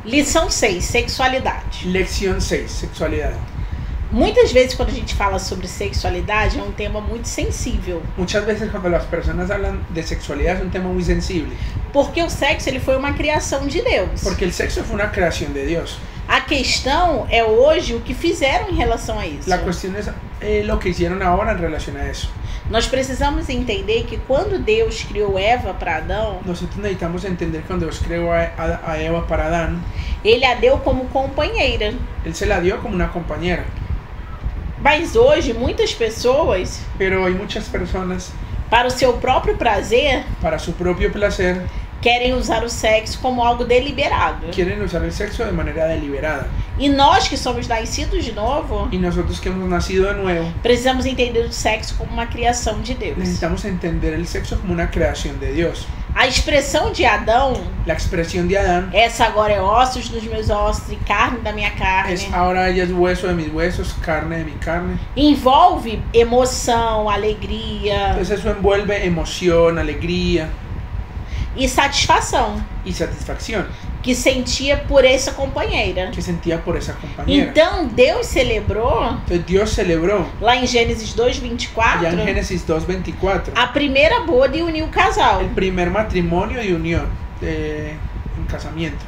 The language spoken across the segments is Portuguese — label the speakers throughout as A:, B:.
A: Lição 6, sexualidade.
B: Lección 6, sexualidad.
A: Muitas vezes quando a gente fala sobre sexualidade é um tema muito sensível.
B: Muchas veces cuando las personas hablan de sexualidad es un tema muy sensible.
A: Porque o sexo ele foi uma criação de Deus.
B: Porque el sexo fue una creación de Dios.
A: A questão é hoje o que fizeram em relação a isso.
B: La cuestión es lo que hicieron ahora en relación a eso.
A: Nós precisamos entender que quando Deus criou Eva para Adão,
B: Nosotros necesitamos entender cuando Dios creó a Eva para Adán,
A: ele a deu como companheira.
B: Él se la dio como una compañera.
A: Mas hoje muitas pessoas,
B: Pero hay muchas personas,
A: para o seu próprio prazer,
B: para su propio placer,
A: querem usar o sexo como algo deliberado.
B: quieren usar el sexo de manera deliberada.
A: E nós que somos nascidos de novo,
B: Y nosotros que hemos nacido de nuevo,
A: precisamos entender o sexo como uma criação de Deus.
B: necesitamos entender el sexo como una creación de Dios.
A: A expressão de Adão,
B: La expresión de Adán
A: essa agora é ossos dos meus ossos e carne da minha carne,
B: es ahora ella es hueso de mis huesos, carne de mi carne.
A: envolve emoção, alegria
B: Entonces eso envuelve emoción, alegría
A: e satisfação
B: y satisfacción
A: que sentia por essa companheira.
B: que sentía por esa compañera.
A: Então Deus celebrou,
B: Entonces Dios celebró
A: lá em Gênesis 2:24,
B: ya en Génesis 2:24
A: a primeira boda e uniu o casal.
B: el primer matrimonio y unión en casamiento.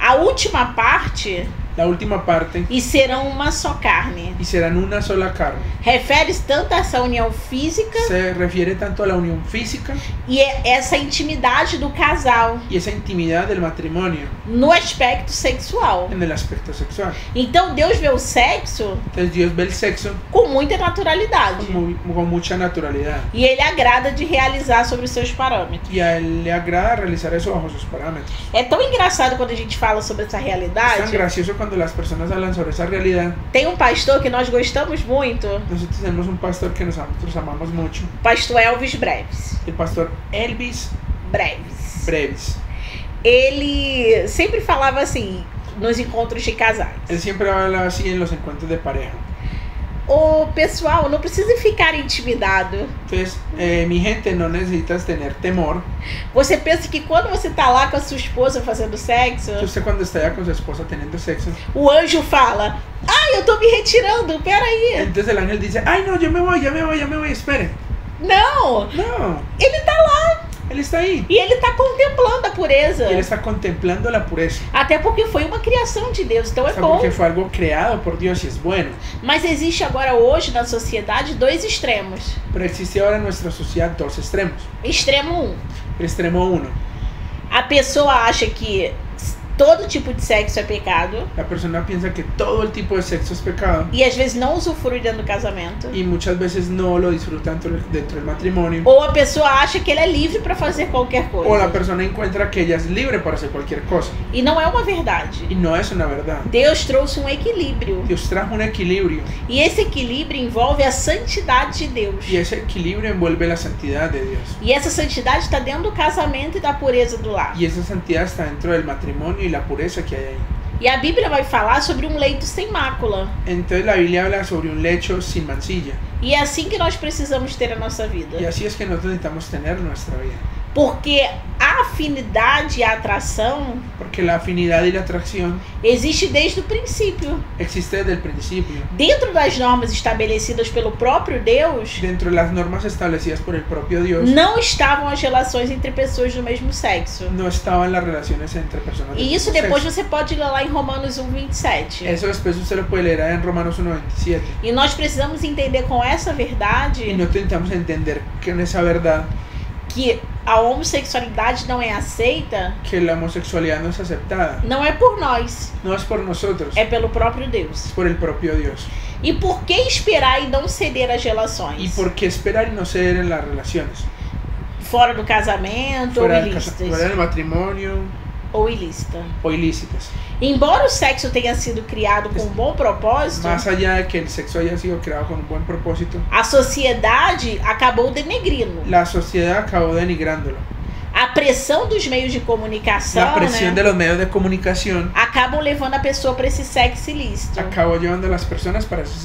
A: A última parte,
B: La última parte,
A: e serão uma só carne.
B: y serán una sola carne.
A: Refere-se tanto a essa união física
B: Se refiere tanto a la unión física
A: e essa intimidade do casal
B: y esa intimidad del matrimonio
A: no aspecto sexual.
B: en el aspecto sexual.
A: Então Deus vê o sexo
B: Entonces Dios ve el sexo
A: com muita naturalidade
B: con mucha naturalidad
A: e Ele agrada de realizar sobre os seus parâmetros.
B: y a él le agrada realizar eso bajo sus parámetros.
A: É tão engraçado quando a gente fala sobre essa
B: Es tan
A: realidade.
B: gracioso cuando las personas hablan sobre esa realidad.
A: Tem um pastor que nós gostamos muito,
B: Nosotros tenemos un pastor que nosotros amamos mucho,
A: pastor Elvis Breves.
B: el pastor Elvis Breves.
A: Ele sempre falava assim, nos encontros de casais:
B: Él siempre habla así en los encuentros de pareja.
A: o pessoal não precisa ficar intimidado.
B: Entonces, mi gente, no necesitas tener temor.
A: Você pensa que quando você tá lá com a sua esposa fazendo sexo,
B: Usted cuando está ya con su esposa teniendo sexo,
A: o anjo fala: ai, eu tô me retirando, peraí.
B: entonces el ángel dice, ay no, yo me voy, espere.
A: Não,
B: No,
A: ele tá lá
B: él está ahí.
A: e ele tá contemplando a pureza.
B: Y él está contemplando la pureza.
A: Até porque foi uma criação de Deus, então é
B: Está
A: bom.
B: porque fue algo creado por Dios y es bueno.
A: Mas existe agora hoje na sociedade dois extremos.
B: Pero existe ahora en nuestra sociedad dos extremos.
A: Extremo 1.
B: El extremo 1,
A: A pessoa acha que todo tipo de sexo é pecado
B: la persona piensa que todo el tipo de sexo es pecado
A: e às vezes não usufrui dentro do casamento.
B: y muchas veces no lo disfruta dentro del matrimonio.
A: Ou a pessoa acha que ele é livre para fazer qualquer
B: O la
A: coisa.
B: persona encuentra que ella es libre para hacer cualquier cosa.
A: E não é uma verdade.
B: Y no es una verdad.
A: Deus trouxe um equilíbrio.
B: Dios trajo un equilibrio
A: E esse equilíbrio envolve a santidade de Deus.
B: y ese equilibrio envuelve la santidad de Dios.
A: E essa santidade está dentro do casamento e da pureza do lar.
B: Y esa santidad está dentro del matrimonio y la pureza que hay ahí.
A: E a Bíblia vai falar sobre um leito sem mácula.
B: Entonces la Biblia habla sobre un lecho sin mancilla.
A: E é assim que nós precisamos ter a nossa vida.
B: Y así es que nosotros necesitamos tener nuestra vida.
A: Porque a afinidade e a atração
B: Porque la afinidad y la atracción
A: existe desde o princípio.
B: existe desde el principio.
A: Dentro das normas estabelecidas pelo próprio Deus,
B: Dentro de las normas establecidas por el propio Dios,
A: não estavam as relações entre pessoas do mesmo sexo.
B: no estaban las relaciones entre personas del
A: E isso
B: mismo
A: depois
B: sexo.
A: você pode ler lá em Romanos 1:27.
B: Eso después usted lo puede leer en Romanos 1:27.
A: E nós precisamos entender com essa
B: Y
A: verdade
B: nosotros necesitamos entender que en esa verdad
A: que a homossexualidade não é aceita,
B: que la homosexualidad no es aceptada.
A: não é por nós,
B: No es por nosotros,
A: é pelo próprio Deus.
B: es por el propio Dios.
A: E por que esperar e não ceder às
B: ¿Y
A: relações?
B: por qué esperar y no ceder en las relaciones?
A: Fora do casamento
B: Fuera
A: ou
B: fuera del
A: ilícitas?
B: matrimonio
A: Ou ilícita.
B: o ilícitas.
A: Embora o sexo tenha sido criado com um bom propósito,
B: Más allá de que el sexo haya sido creado con un buen propósito,
A: a sociedade acabou denegrindo.
B: la sociedad acabó denigrándolo.
A: A pressão dos meios de comunicação,
B: La presión
A: né,
B: de los medios de comunicación
A: acabam levando a pessoa para esse sexo ilícito.
B: acabó llevando a las personas para su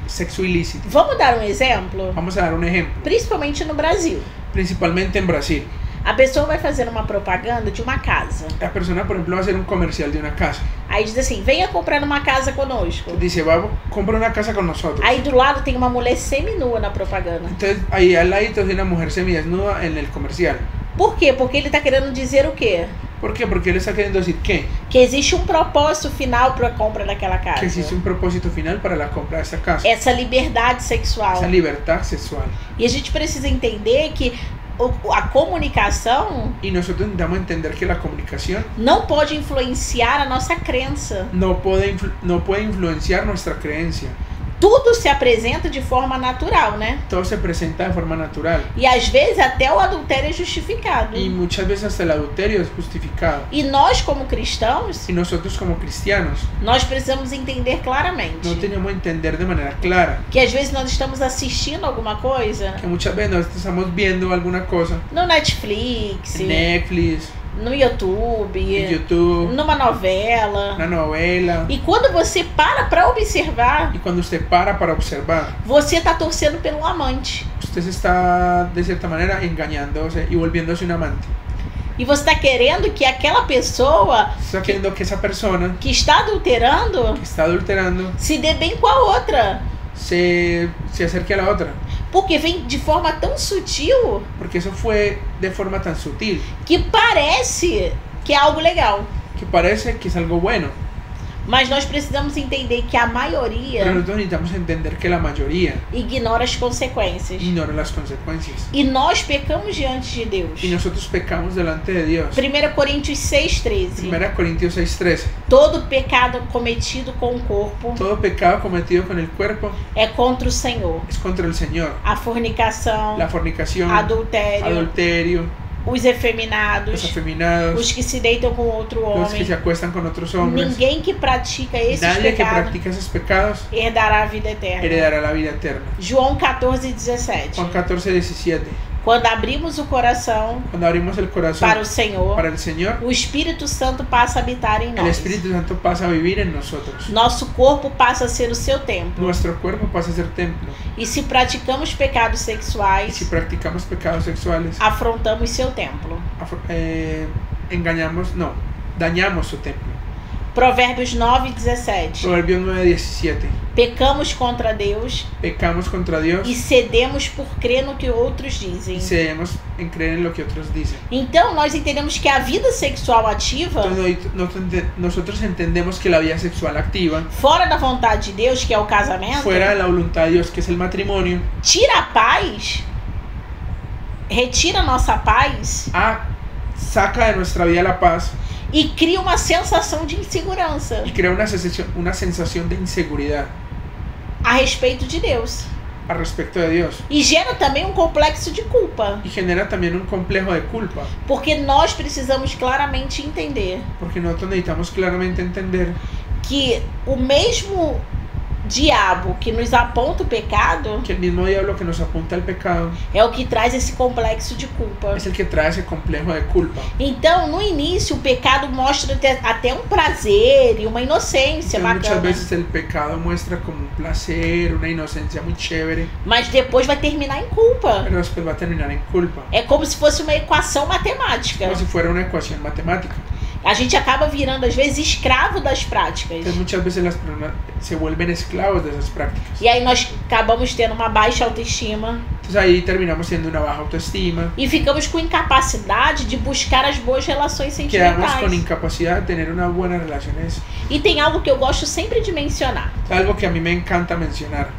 B: sexo ilícito.
A: Vamos dar um exemplo?
B: Vamos a dar un ejemplo,
A: Principalmente no Brasil.
B: principalmente en Brasil.
A: A pessoa vai fazer uma propaganda de uma casa.
B: La persona, por ejemplo, va a hacer un comercial de una casa.
A: Aí diz assim, venha comprar uma casa conosco.
B: Dice, vamos, compra una casa con nosotros.
A: Aí do lado tem uma mulher seminua na propaganda.
B: Entonces, ahí al ladito hay una mujer semidesnuda en el comercial.
A: Por quê? Porque ele está querendo dizer o quê?
B: ¿Por qué? Porque él está queriendo decir ¿qué?
A: Que existe um propósito final para a compra daquela casa.
B: Que existe un propósito final para la compra de esta casa.
A: Essa liberdade sexual.
B: Esa libertad sexual.
A: E a gente precisa entender que a comunicação
B: Y nosotros necesitamos entender que la comunicación
A: não pode influenciar a nossa crença.
B: no puede influenciar nuestra creencia.
A: Tudo se apresenta de forma natural, né?
B: Todo se presenta de forma natural.
A: E às vezes até o adultério é justificado.
B: Y muchas veces hasta el adulterio es justificado.
A: E nós, como cristãos,
B: Y nosotros como cristianos
A: nós precisamos entender claramente
B: no tenemos que entender de manera clara
A: que às vezes nós estamos assistindo alguma coisa
B: que muchas veces nosotros estamos viendo alguna cosa
A: no Netflix,
B: en Netflix,
A: no YouTube,
B: en YouTube,
A: numa novela.
B: una novela.
A: E quando você para observar,
B: Y cuando usted para observar,
A: você está torcendo pelo amante.
B: usted se está de cierta manera engañándose y volviéndose un amante.
A: E você está querendo que aquela pessoa
B: Está queriendo que esa persona
A: que está adulterando
B: que está adulterando
A: se dê bem com a outra.
B: se acerque a la otra.
A: Porque vem de forma tão sutil
B: Porque eso fue de forma tan sutil
A: que parece que é algo legal.
B: que parece que es algo bueno.
A: Mas nós precisamos entender que a maioria
B: Pero nosotros necesitamos entender que la mayoría
A: ignora as consequências.
B: ignora las consecuencias.
A: E nós pecamos diante de Deus.
B: Y nosotros pecamos delante de Dios.
A: 1 Coríntios 6,13.
B: 1 Corintios 6:13.
A: Todo pecado cometido com o corpo
B: Todo pecado cometido con el cuerpo
A: é contra o Senhor.
B: es contra el Señor.
A: A fornicação,
B: La fornicación,
A: adultério,
B: adulterio,
A: os
B: los
A: efeminados,
B: afeminados,
A: os que se deitam com outro
B: los que
A: homem.
B: se acuestan con otros hombres.
A: Ninguém que pratica esses
B: Nadie que
A: pecados
B: practica esos pecados
A: herdará a vida eterna.
B: heredará la vida eterna.
A: João 14,17.
B: Juan 14:17.
A: Quando abrimos o coração
B: Cuando abrimos el corazón
A: para o Senhor,
B: para el Señor,
A: o Espírito Santo passa a habitar em
B: el
A: nós.
B: Espíritu Santo pasa a vivir en nosotros.
A: Nosso corpo passa a ser o seu templo.
B: Nuestro cuerpo pasa a ser templo.
A: E se praticamos pecados
B: Y
A: sexuais,
B: si practicamos pecados sexuales,
A: afrontamos seu templo.
B: dañamos su templo.
A: Provérbios 9,17.
B: Proverbios 9:17.
A: Pecamos contra Deus
B: Pecamos contra Dios
A: e cedemos por crer no que outros dizem.
B: y cedemos en creer en lo que otros dicen.
A: Então, nós entendemos que a vida sexual ativa,
B: Entonces, nosotros entendemos que la vida sexual activa,
A: fora da vontade de Deus, que é o casamento,
B: fuera de la voluntad de Dios, que es el matrimonio,
A: tira a paz, retira a nossa paz
B: saca de nuestra vida la paz
A: e cria uma sensação de insegurança
B: y crea una sensación de inseguridad
A: a respeito de Deus.
B: al respecto de Dios.
A: E gera também um complexo de culpa,
B: Y genera también un complejo de culpa,
A: porque nós precisamos claramente entender
B: porque nosotros necesitamos claramente entender
A: que o mesmo diabo que nos aponta o pecado
B: que el mismo diablo que nos apunta al pecado
A: é o que traz esse complexo de culpa.
B: es el que trae ese complejo de culpa.
A: Então, no início, o pecado mostra até um prazer e uma inocência
B: Entonces, muchas
A: bacana.
B: veces el pecado muestra como un placer, una inocencia muy chévere,
A: Mas depois vai terminar em culpa.
B: pero después va a terminar en culpa,
A: É como se fosse uma equação matemática.
B: como si fuera una ecuación matemática.
A: A gente acaba virando, às vezes, escravo das práticas.
B: Entonces muchas veces las personas se vuelven esclavos de esas prácticas.
A: E aí nós acabamos tendo uma baixa autoestima
B: Entonces ahí terminamos siendo una baja autoestima,
A: e ficamos com incapacidade de buscar as boas relações
B: quedamos con
A: sentimentais.
B: incapacidad de tener unas buenas relaciones.
A: E tem algo que eu gosto sempre de mencionar,
B: Es algo que a mí me encanta mencionar,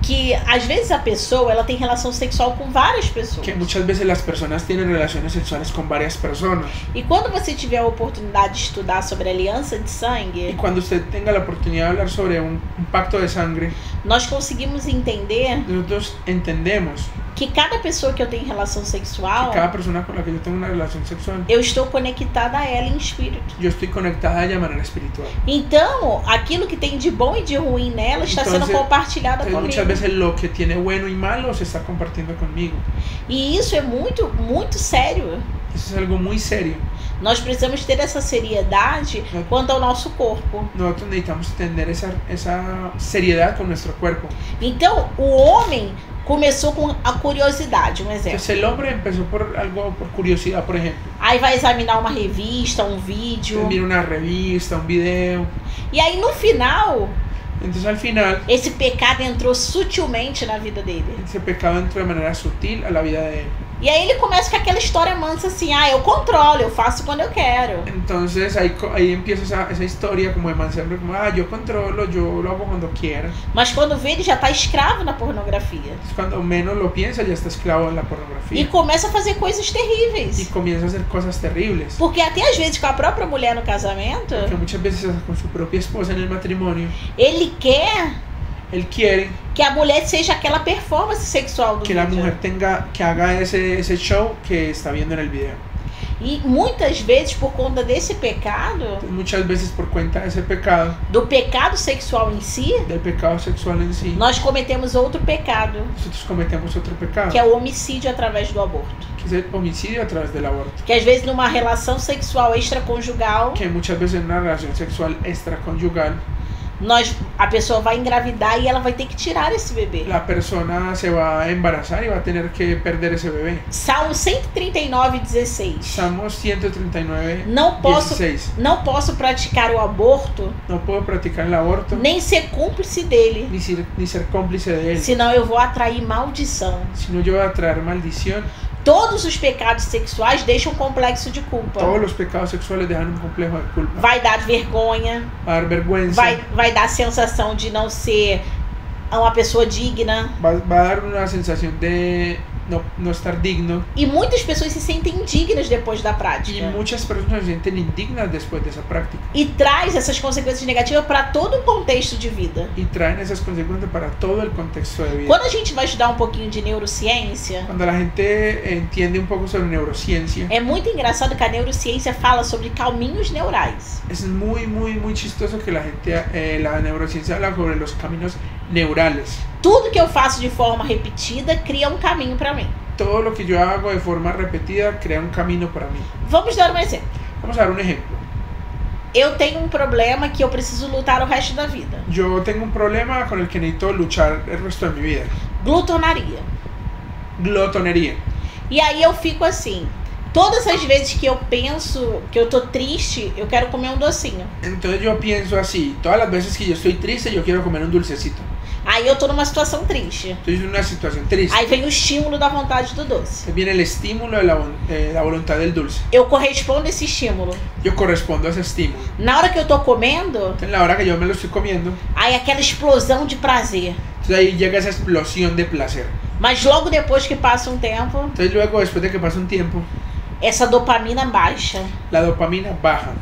A: que às vezes a pessoa ela tem relação sexual com várias pessoas.
B: que muchas veces las personas tienen relaciones sexuales con varias personas.
A: E quando você tiver a oportunidade de estudar sobre aliança de
B: Y
A: sangue,
B: cuando usted tenga la oportunidad de hablar sobre un pacto de sangre,
A: nós conseguimos entender
B: nosotros entendemos
A: que cada pessoa que eu tenho relação sexual,
B: que cada persona con la que yo tengo una relación sexual,
A: eu estou conectada a ela em espírito.
B: yo estoy conectada a ella de manera espiritual.
A: Então, aquilo que tem de bom e de ruim nela está sendo
B: Entonces,
A: compartilhado
B: Entonces, muchas
A: comigo.
B: veces lo que tiene bueno y malo se está compartiendo conmigo.
A: E isso é muito, muito sério.
B: Eso es algo muy serio.
A: Nós precisamos ter essa seriedade quanto ao nosso corpo.
B: Nosotros necesitamos tener esa seriedad con nuestro cuerpo.
A: Então, o homem começou com a curiosidade, um exemplo.
B: Entonces el hombre empezó por curiosidad, por ejemplo.
A: Aí vai examinar uma revista, um vídeo.
B: Mira una revista, un video.
A: E aí no final,
B: Entonces al final,
A: esse pecado entrou sutilmente na vida dele.
B: ese pecado entró de manera sutil a la vida de él.
A: E aí ele começa com aquela história mansa assim, eu controlo, eu faço quando eu quero.
B: Entonces ahí empieza esa historia como de mancebro, como, yo controlo, yo lo hago cuando quiera.
A: Mas quando vê, ele já está escravo na pornografia.
B: Cuando menos lo piensa, ya está esclavo en la
A: E
B: pornografía.
A: começa a fazer coisas
B: Y
A: terríveis.
B: comienza a hacer cosas terribles.
A: Porque até às vezes com a própria mulher no casamento,
B: Que muchas veces con su propia esposa en el matrimonio,
A: ele quer
B: él quiere
A: que a mulher seja aquela performance sexual do
B: que la
A: vídeo.
B: mujer que haga ese show que está viendo en el video.
A: E muitas vezes por conta desse pecado,
B: Entonces, muchas veces por cuenta de ese pecado,
A: do pecado sexual em si,
B: del pecado sexual en sí,
A: nós cometemos outro pecado,
B: nosotros cometemos otro pecado,
A: que é o homicídio através do aborto.
B: que es el homicidio a través del aborto.
A: Que às vezes numa relação sexual extraconjugal,
B: Que muchas veces en una relación sexual extraconyugal,
A: a pessoa vai engravidar e ela vai ter que tirar esse bebê.
B: la persona se va a embarazar y va a tener que perder ese bebé.
A: Salmo 139:16.
B: Salmos 139,
A: Não posso
B: 16.
A: Não posso praticar o aborto,
B: No puedo practicar el aborto
A: nem ser cúmplice dele,
B: ni ser cómplice de él,
A: senão eu vou atrair maldição.
B: sino yo voy a traer maldición.
A: Todos os pecados sexuais deixam um complexo de culpa.
B: Todos los pecados sexuales dejan un complejo de culpa.
A: Vai dar vergonha,
B: Va a dar vergüenza.
A: vai dar a sensação de não ser uma pessoa digna.
B: Va a dar una sensación de no estar digno.
A: E muitas pessoas se sentem indignas depois da
B: Y
A: prática.
B: muchas personas se sienten indignas después de esa práctica.
A: E traz essas consequências negativas para todo o contexto de vida.
B: Y traen esas consecuencias para todo el contexto de vida.
A: Quando a gente vai estudar um pouquinho de neurociência,
B: Cuando la gente entiende un poco sobre neurociencia,
A: é muito engraçado que a neurociência fala sobre caminhos neurais.
B: es muy chistoso que la gente, la neurociencia habla sobre los caminos neurales.
A: Tudo que eu faço de forma repetida cria um caminho para mim.
B: Todo lo que yo hago de forma repetida crea un camino para mí.
A: Vamos dar um exemplo.
B: Vamos a dar un ejemplo.
A: Eu tenho um problema que eu preciso lutar o resto da vida.
B: Yo tengo un problema con el que necesito luchar el resto de mi vida.
A: Glutonaria.
B: Glotonería.
A: E aí eu fico assim, todas as vezes que eu penso que eu tô triste, eu quero comer um docinho.
B: Entonces yo pienso así, todas las veces que yo estoy triste, yo quiero comer un dulcecito.
A: Aí eu tô numa situação triste.
B: Estoy en una situación triste.
A: Aí vem o estímulo da vontade do doce.
B: Viene el estímulo de la voluntad del dulce.
A: Eu correspondo a esse estímulo.
B: Yo correspondo a ese estímulo.
A: Na hora que eu tô comendo,
B: Entonces, en la hora que yo me lo estoy comiendo,
A: aí aquela explosão de prazer.
B: entonces ahí llega esa explosión de placer.
A: Mas logo depois que passa um tempo,
B: Entonces luego, después de que pasa un tiempo,
A: essa dopamina baixa.
B: la dopamina baja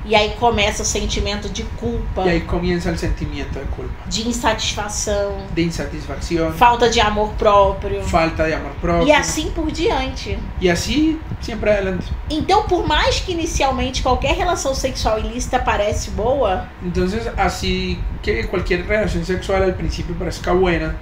A: E aí começa o sentimento de culpa,
B: y ahí comienza el sentimiento de culpa,
A: de insatisfação,
B: de insatisfacción,
A: falta de amor próprio.
B: falta de amor propio.
A: E assim por diante.
B: Y así siempre adelante.
A: Então, por mais que inicialmente qualquer relação sexual ilícita parece boa,
B: Entonces, así que cualquier relación sexual al principio parezca buena,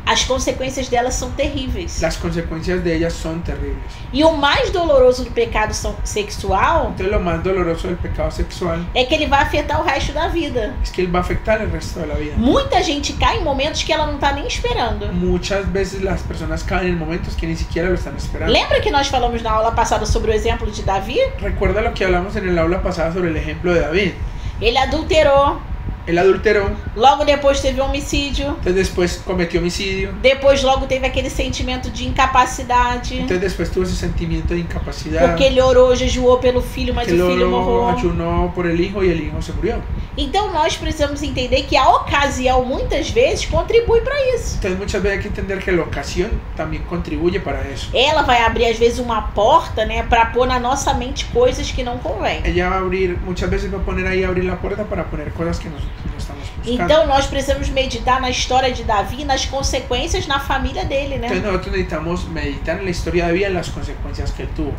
A: as consequências delas são terríveis.
B: las consecuencias de ellas son terribles.
A: E o mais doloroso do pecado sexual
B: Entonces, lo más doloroso del pecado sexual
A: é que ele vai afetar o resto da vida.
B: es que él va a afectar el resto de la vida.
A: Muita gente cai em momentos que ela não tá nem esperando.
B: Muchas veces las personas caen en momentos que ni siquiera lo están esperando.
A: Lembra que nós falamos na aula passada sobre o exemplo de Davi?
B: Recuerda lo que hablamos en el aula pasada sobre el ejemplo de David.
A: Ele adulterou,
B: Él adulteró,
A: logo depois teve um homicídio,
B: entonces después cometió homicidio,
A: depois logo teve aquele sentimento de incapacidade,
B: entonces después tuvo ese sentimiento de incapacidad,
A: porque ele orou, jejuou pelo filho, mas
B: que
A: o filho
B: luego
A: morreu.
B: ayunó por el hijo y el hijo se murió.
A: Então nós precisamos entender que a ocasião muitas vezes contribui para isso.
B: Entonces muchas veces hay que entender que la ocasión también contribuye para eso.
A: Ela vai abrir às vezes uma porta, né, para pôr na nossa mente coisas que não convém.
B: Ella va a abrir, muchas veces va a poner ahí, abrir la puerta para poner cosas que nosotros no estamos buscando.
A: Então nós precisamos meditar na história de Davi e nas consequências na família dele, né?
B: Entonces nosotros necesitamos meditar en la historia de David, en las consecuencias que él tuvo.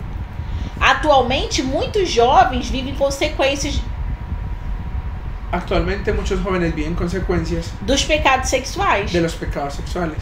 A: Atualmente, muitos jovens vivem consequências
B: Actualmente muchos jóvenes viven consecuencias
A: dos pecados sexuais.
B: de los pecados sexuales.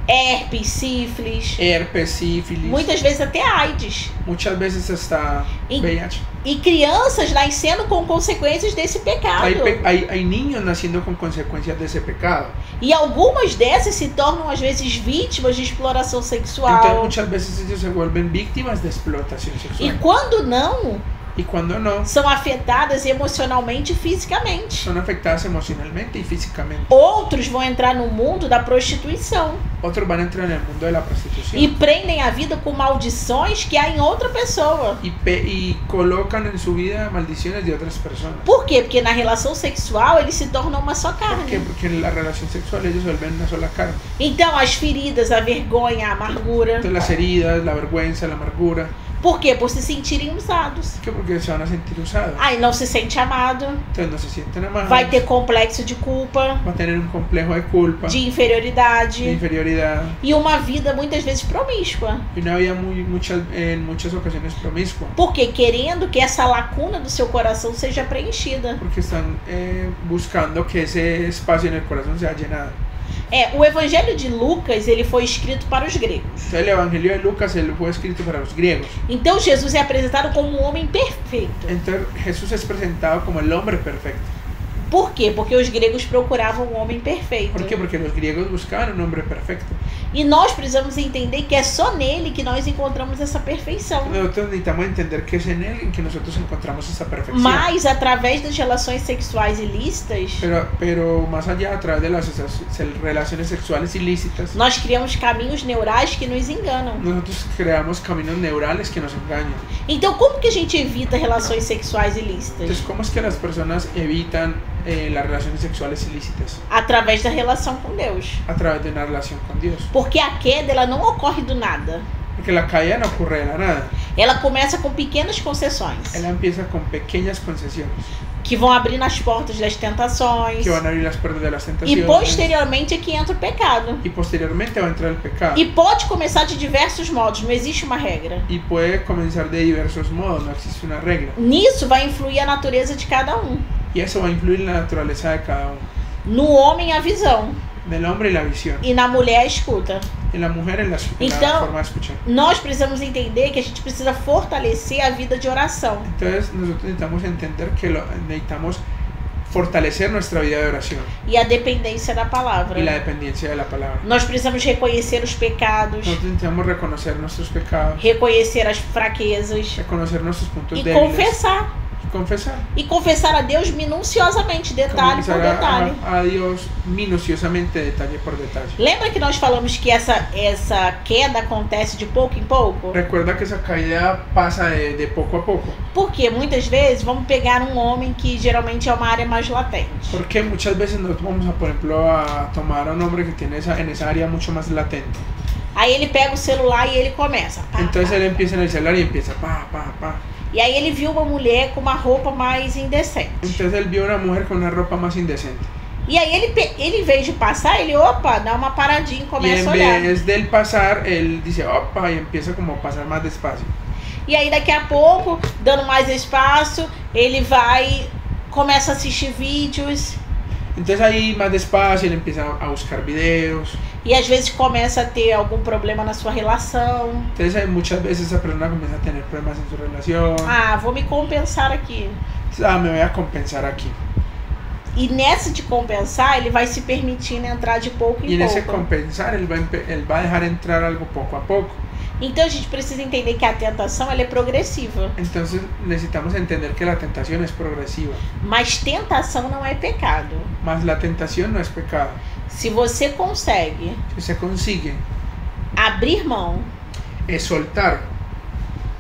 A: herpes, sífilis,
B: herpes, sífilis,
A: muitas vezes até AIDS.
B: muchas veces hasta
A: Y-
B: VIH.
A: E crianças nascendo com consequências desse pecado.
B: Hay niños naciendo con consecuencias de ese pecado.
A: E algumas dessas se tornam, às vezes, vítimas de exploração
B: Entonces
A: sexual.
B: muchas veces ellos se vuelven víctimas de explotación
A: E
B: sexual.
A: quando não,
B: Y cuando no,
A: são afetadas emocionalmente e fisicamente.
B: son afectadas emocionalmente y físicamente.
A: Outros vão entrar no mundo da prostituição
B: Otros van a entrar en el mundo de la prostitución.
A: e prendem a vida com maldições que há em outra pessoa.
B: Y colocan en su vida maldiciones de otras personas.
A: Por quê? Porque na relação sexual eles se tornam uma só
B: ¿Por qué?
A: carne.
B: Porque en la relación sexual ellos se vuelven una sola carne.
A: Então as feridas, a vergonha, a amargura.
B: Entonces las heridas, la vergüenza, la amargura.
A: Por quê? Por se sentirem usados.
B: ¿Por qué? Porque se van a sentir usados.
A: Aí não se sente amado,
B: Entonces no se sienten amados.
A: vai ter complexo de culpa,
B: Va a tener un complejo de culpa,
A: de
B: de
A: inferioridade
B: inferioridad.
A: e uma vida muitas vezes promíscua.
B: Y una vida en muchas ocasiones promiscua.
A: Porque querendo que essa lacuna do seu coração seja preenchida.
B: Porque están buscando que ese espacio en el corazón sea llenado.
A: O Evangelho de Lucas, ele foi escrito para os gregos.
B: Entonces el Evangelio de Lucas él fue escrito para los griegos.
A: Então Jesus é apresentado como um homem perfeito.
B: Entonces Jesús es presentado como el hombre perfecto.
A: Por quê? Porque os gregos procuravam um homem perfeito.
B: ¿Por qué? Porque los griegos buscaban un hombre perfecto.
A: E nós precisamos entender que é só nele que nós encontramos essa perfeição.
B: Nosotros necesitamos entender que es en él en que nosotros encontramos esa perfección.
A: Mas, através das relações sexuais ilícitas,
B: Pero más allá, a través de las relaciones sexuales ilícitas,
A: nós criamos caminhos neurais que nos enganam.
B: nosotros creamos caminos neurales que nos engañan.
A: Então, como que a gente evita relações sexuais ilícitas?
B: Entonces, ¿cómo es que las personas evitan las relaciones sexuales ilícitas?
A: Através da relação com Deus.
B: A través de una relación con Dios.
A: Porque a queda, ela não ocorre do nada.
B: Porque la caída no ocurre de la nada.
A: Ela começa com pequenas concessões,
B: Ella empieza con pequeñas concesiones
A: que vão abrindo as portas das tentações.
B: que van a abrir las puertas de las
A: E
B: tentaciones.
A: posteriormente é que entra o pecado.
B: Y posteriormente va a entrar el pecado.
A: E pode começar de diversos modos, não existe uma regra.
B: Y puede comenzar de diversos modos, no existe una regla.
A: Nisso vai influir a natureza de cada um.
B: Y eso va a influir en la naturaleza de cada uno.
A: No homem, a visão.
B: Del hombre y la visión.
A: E na mulher, a escuta.
B: En la mujer en la
A: Então,
B: forma de escuchar.
A: nós precisamos entender que a gente precisa fortalecer a vida de oração.
B: Entonces nosotros necesitamos entender que necesitamos fortalecer nuestra vida de oración
A: E a dependência da palavra.
B: y la dependencia de la palabra.
A: Nós precisamos reconhecer os pecados,
B: Nosotros necesitamos reconocer nuestros pecados,
A: reconhecer as fraquezas
B: reconocer nuestros puntos
A: e
B: débiles
A: confessar.
B: y confesar.
A: E confessar a Deus minuciosamente, detalhe por
B: Comenzar
A: detalhe.
B: a Dios minuciosamente, detalle por detalle.
A: Lembra que nós falamos que essa queda acontece de pouco em pouco?
B: Recuerda que esa caída pasa de poco a poco.
A: Porque muitas vezes vamos pegar um homem que geralmente é uma área mais latente.
B: Porque muchas veces nos vamos a, por ejemplo, a tomar a un hombre que tiene en esa área mucho más latente.
A: Aí ele pega o celular e ele começa. Pá,
B: Entonces
A: pá.
B: él empieza en el celular y empieza pa, pa, pa.
A: E aí ele viu uma mulher com uma roupa mais indecente.
B: Entonces él vio una mujer con una ropa más indecente.
A: E aí ele em vez de passar, ele, opa, dá uma paradinha e
B: Y
A: começa a
B: en
A: olhar.
B: vez del pasar, él dice, opa, y empieza como a pasar más despacio.
A: E aí daqui a pouco, dando mais espaço, ele vai, começa a assistir vídeos.
B: Entonces ahí más despacio, él empieza a buscar videos.
A: E às vezes começa a ter algum problema na sua relação.
B: Entonces muchas veces esa persona comienza a tener problemas en su relación.
A: Ah, vou me compensar aqui.
B: Me voy a compensar aquí.
A: E nessa de compensar, ele vai se permitindo entrar de pouco
B: Y
A: em
B: en ese
A: pouco.
B: compensar, él va a dejar entrar algo poco a poco.
A: Então a gente precisa entender que a tentação ela é progressiva.
B: Entonces necesitamos entender que la tentación es progresiva.
A: Mas tentação não é pecado.
B: Mas la tentación no es pecado.
A: Se você consegue
B: Si se consigue
A: abrir mão
B: soltar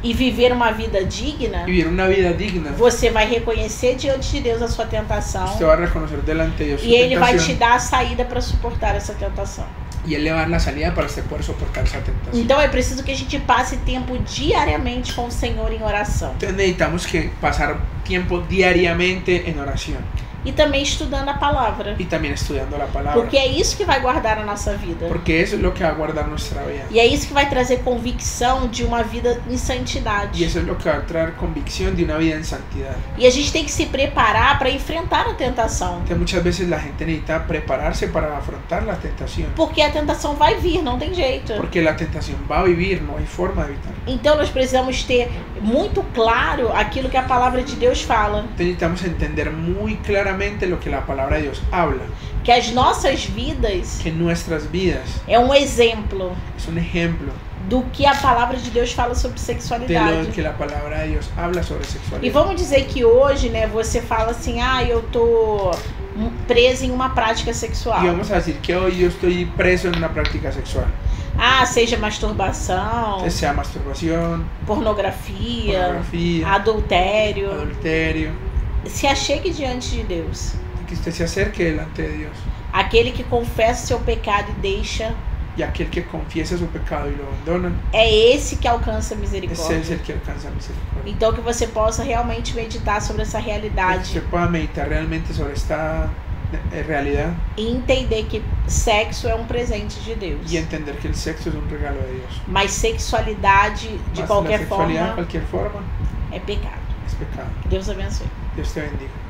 A: e viver uma vida digna,
B: y vivir una vida digna,
A: você vai reconhecer diante de Deus a sua tentação.
B: usted va a reconocer delante de Dios su
A: E ele vai te
B: tentación.
A: dar a saída para suportar essa tentação.
B: Y Él le va a dar la salida para usted poder soportar esa tentación.
A: Então é preciso que a gente passe tempo diariamente com o Senhor em oração.
B: Entonces necesitamos que pasar tiempo diariamente en oración.
A: E também estudando a palavra.
B: y también estudiando la palabra.
A: Porque é isso que vai guardar a nossa vida.
B: Porque eso es lo que va a guardar nuestra vida.
A: E é isso que vai trazer convicção de uma vida em
B: Y
A: santidade.
B: eso es lo que va a traer convicción de una vida en santidad.
A: E a gente tem que se preparar para enfrentar a tentação.
B: Entonces muchas veces la gente necesita prepararse para afrontar la tentación.
A: Porque a tentação vai vir, não tem jeito.
B: Porque la tentación va a vivir, no hay forma de evitarlo.
A: Então nós precisamos ter muito claro aquilo que a palavra de Deus fala.
B: Entonces necesitamos entender muy claramente lo que la palabra de Dios habla.
A: Que as nossas vidas
B: Que nuestras vidas
A: é um exemplo
B: es un ejemplo
A: do que a palavra de Deus fala sobre
B: de lo
A: sexualidade.
B: que la palabra de Dios habla sobre
A: E
B: sexualidad.
A: vamos dizer que hoje, né, você fala assim, eu tô presa em uma prática sexual.
B: Y vamos a decir que hoy yo estoy preso en una práctica sexual.
A: Seja masturbação,
B: Que sea masturbación,
A: pornografia,
B: pornografía,
A: adultério.
B: adulterio.
A: Se achegue diante de Deus.
B: Que usted se acerque delante de Dios.
A: Aquele que confessa seu pecado e deixa,
B: Y aquel que confiesa su pecado y lo abandona,
A: é esse que alcança a
B: ese es
A: misericórdia.
B: el que alcanza misericordia.
A: Então que você possa realmente meditar sobre essa
B: Que
A: realidade
B: usted pueda meditar realmente sobre esta realidad
A: e entender que sexo é um presente de Deus.
B: y entender que el sexo es un regalo de Dios.
A: Mas sexualidade, de
B: Mas
A: qualquer
B: la sexualidad de
A: forma,
B: cualquier forma
A: é pecado.
B: es pecado.
A: Deus abençoe.
B: Dios te bendiga.